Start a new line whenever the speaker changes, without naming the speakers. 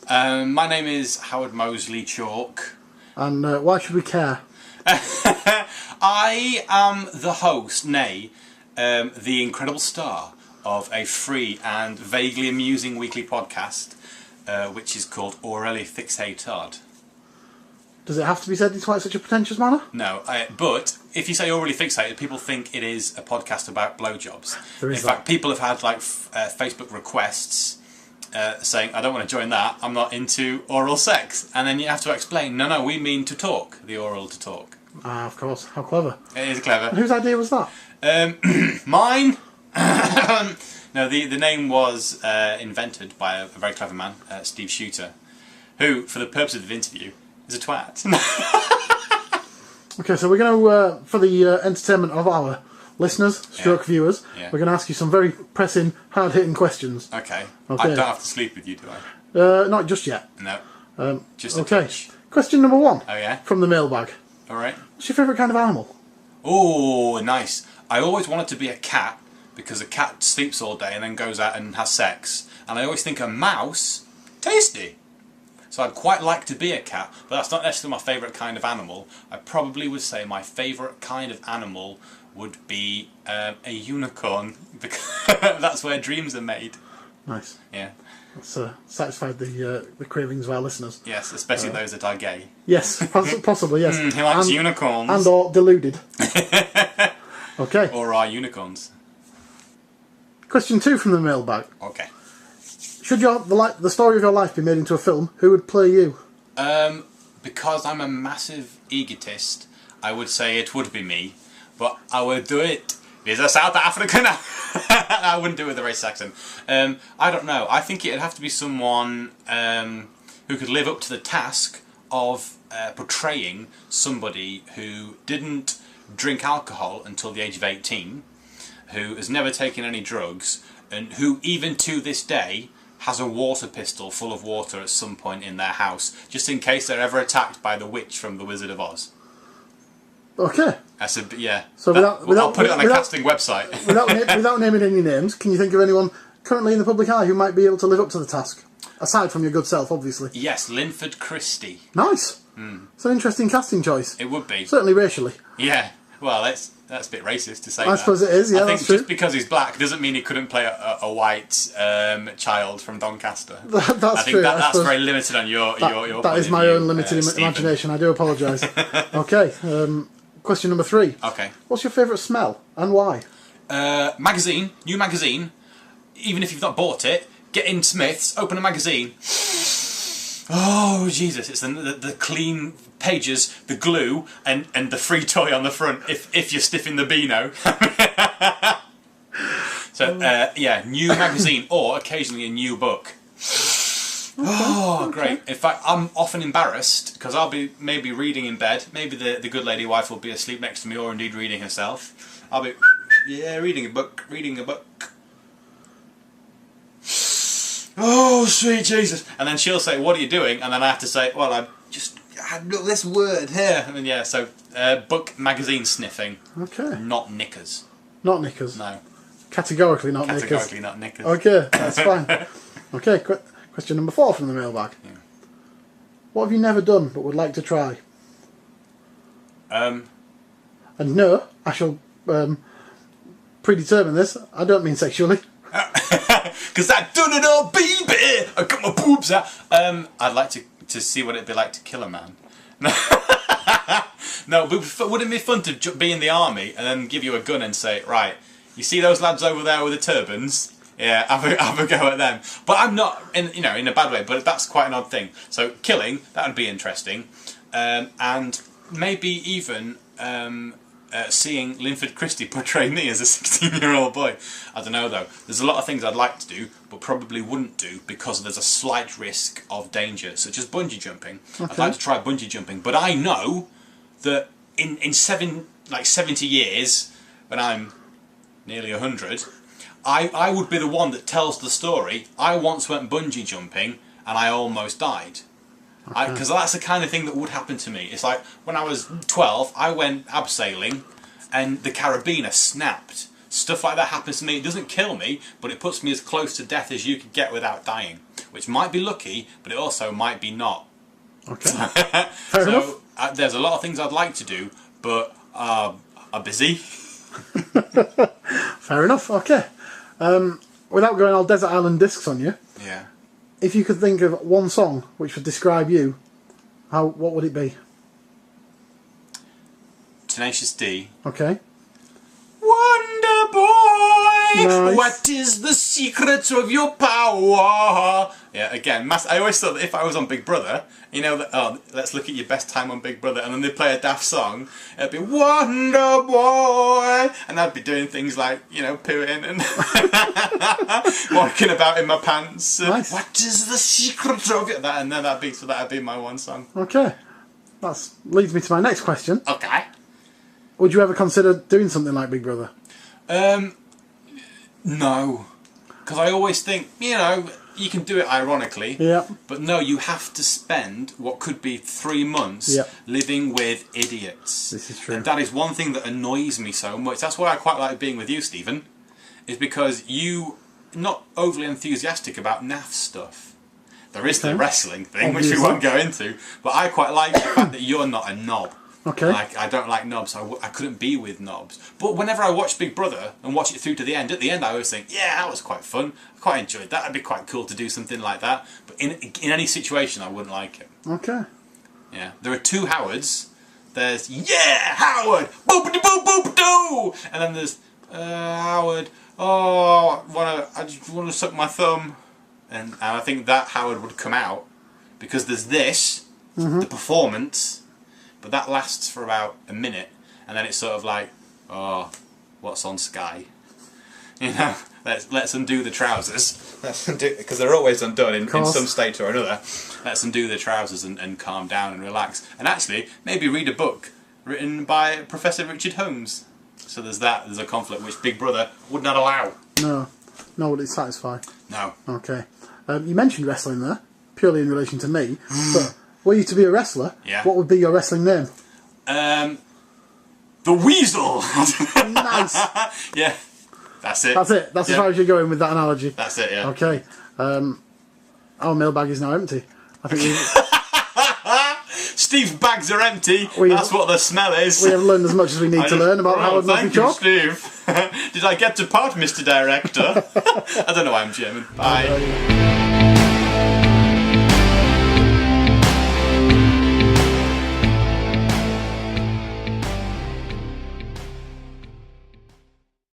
My name is Howard Mosley-Chalk.
And why should we care?
I am the host, nay, the incredible star of a free and vaguely amusing weekly podcast, which is called Aurally, Fixated.
Does it have to be said in quite such a pretentious manner?
No, but if you say Aurally Fixated, people think it is a podcast about blowjobs.
There is
in fact, people have had Facebook requests saying, I don't want to join that, I'm not into oral sex. And then you have to explain, no, we mean to talk, the oral to talk.
Ah, of course. How clever.
It is clever.
And whose idea was that?
Mine? No, the name was invented by a very clever man, Steve Shooter, who, for the purpose of the interview, is a twat.
Okay, so we're going to, for the entertainment of our listeners, stroke viewers, we're going to ask you some very pressing, hard-hitting questions.
Okay. I don't have to sleep with you, do I?
Not just yet.
No. Just a
okay.
touch.
Question number 1.
Oh, yeah?
From the mailbag.
All right.
What's your favourite kind of animal?
Oh, nice. I always wanted to be a cat, because a cat sleeps all day and then goes out and has sex. And I always think a mouse, tasty. So I'd quite like to be a cat, but that's not necessarily my favourite kind of animal. I probably would say my favourite kind of animal would be a unicorn, because that's where dreams are made.
Nice.
Yeah.
That's satisfied the cravings of our listeners.
Yes, especially those that are gay.
Yes, possibly, yes.
He likes unicorns.
And or deluded. Okay.
Or are unicorns.
Question 2 from the mailbag.
Okay.
Should the story of your life be made into a film, who would play you?
Because I'm a massive egotist, I would say it would be me, but I would do it with a South African. I wouldn't do it with a racist accent. I don't know. I think it'd have to be someone who could live up to the task of portraying somebody who didn't drink alcohol until the age of 18, who has never taken any drugs, and who even to this day has a water pistol full of water at some point in their house, just in case they're ever attacked by the witch from The Wizard of Oz.
Okay.
That's yeah.
So
I'll put it on a casting website.
without naming any names, can you think of anyone currently in the public eye who might be able to live up to the task? Aside from your good self, obviously.
Yes, Linford Christie.
Nice. It's an interesting casting choice.
It would be.
Certainly racially.
Yeah. Well, that's a bit racist to say that.
I suppose it is, yeah,
I think
that's true.
just because he's black doesn't mean he couldn't play a white child from Doncaster.
That's true.
That's very limited on your
That is my own limited imagination, I do apologise. Okay, question number 3.
Okay.
What's your favourite smell, and why?
New magazine, even if you've not bought it, get in Smith's, open a magazine. Oh, Jesus, it's the clean pages, the glue, and the free toy on the front, if you're stiffing the Beano. So, yeah, new magazine, or occasionally a new book. Oh, great. In fact, I'm often embarrassed, because I'll be maybe reading in bed, maybe the good lady wife will be asleep next to me, or indeed reading herself. I'll be, yeah, reading a book. Oh, sweet Jesus. And then she'll say, what are you doing? And then I have to say, well, I had this word here. And then, yeah, so book, magazine sniffing.
Okay.
Not knickers.
Not knickers?
No.
Categorically not knickers?
Categorically not knickers.
Okay, that's fine. Okay, question number 4 from the mailbag.
Yeah.
What have you never done but would like to try? And no, I shall predetermine this. I don't mean sexually.
Because I done it all, baby! I got my boobs out. I'd like to see what it'd be like to kill a man. No, but wouldn't it be fun to be in the army and then give you a gun and say, right, you see those lads over there with the turbans? Yeah, have a go at them. But I'm not, in a bad way, but that's quite an odd thing. So killing, that would be interesting. And maybe even seeing Linford Christie portray me as a 16-year-old boy. I don't know though. There's a lot of things I'd like to do, but probably wouldn't do because there's a slight risk of danger, such as bungee jumping. Okay. I'd like to try bungee jumping, but I know that in 70 years, when I'm nearly 100, I would be the one that tells the story. I once went bungee jumping and I almost died. Because that's the kind of thing that would happen to me. It's like when I was 12, I went abseiling and the carabiner snapped. Stuff like that happens to me. It doesn't kill me, but it puts me as close to death as you could get without dying. which might be lucky, but it also might be not.
Okay. Fair enough.
There's a lot of things I'd like to do, but are busy.
Fair enough. Okay. Without going all desert island discs on you,
Yeah.
if you could think of one song which would describe you, what would it be?
Tenacious D.
Okay.
Wonder Boy,
Nice.
what is the secret of your power? Yeah, again, I always thought that if I was on Big Brother, you know, let's look at your best time on Big Brother, and then they play a daft song, it'd be Wonder Boy, and I'd be doing things like, you know, pooing and walking about in my pants.
Nice.
What is the secret of it? And then that'd be my one song.
Okay. That leads me to my next question.
Okay.
Would you ever consider doing something like Big Brother?
No. Because I always think, you know, you can do it ironically.
Yeah.
But no, you have to spend what could be 3 months living with idiots.
This is true.
And that is one thing that annoys me so much. That's why I quite like being with you, Stephen. Is because you're not overly enthusiastic about naff stuff. There is the wrestling thing, which we won't go into. But I quite like the fact that you're not a knob.
Okay.
Like, I don't like knobs, so I couldn't be with knobs. But whenever I watch Big Brother and watch it through to the end, at the end I always think, yeah, that was quite fun. I quite enjoyed that. It'd be quite cool to do something like that. But in any situation, I wouldn't like it.
Okay.
Yeah. There are 2 Howards. There's, yeah, Howard! Boop-a-doo, boop-boop-doo! And then there's, Howard, oh, I just want to suck my thumb. And I think that Howard would come out. Because there's this, the performance... But that lasts for about a minute, and then it's sort of like, oh, what's on Sky? You know, let's undo the trousers. Because they're always undone in some state or another. Let's undo the trousers and calm down and relax. And actually, maybe read a book written by Professor Richard Holmes. So there's a conflict which Big Brother would not allow.
No. Nor would it satisfy.
No.
Okay. You mentioned wrestling there, purely in relation to me, but... Were you to be a wrestler, what would be your wrestling name?
The Weasel!
Nice!
Yeah, that's it.
That's it. That's as far as you're going with that analogy.
That's it, yeah.
Okay. Our mailbag is now empty. I think
Steve's bags are empty. That's what the smell is.
We have learned as much as we need to learn about Howard Mosley-Chalk.
Thank you, Steve. Did I get to part, Mr. Director? I don't know why I'm German. Bye.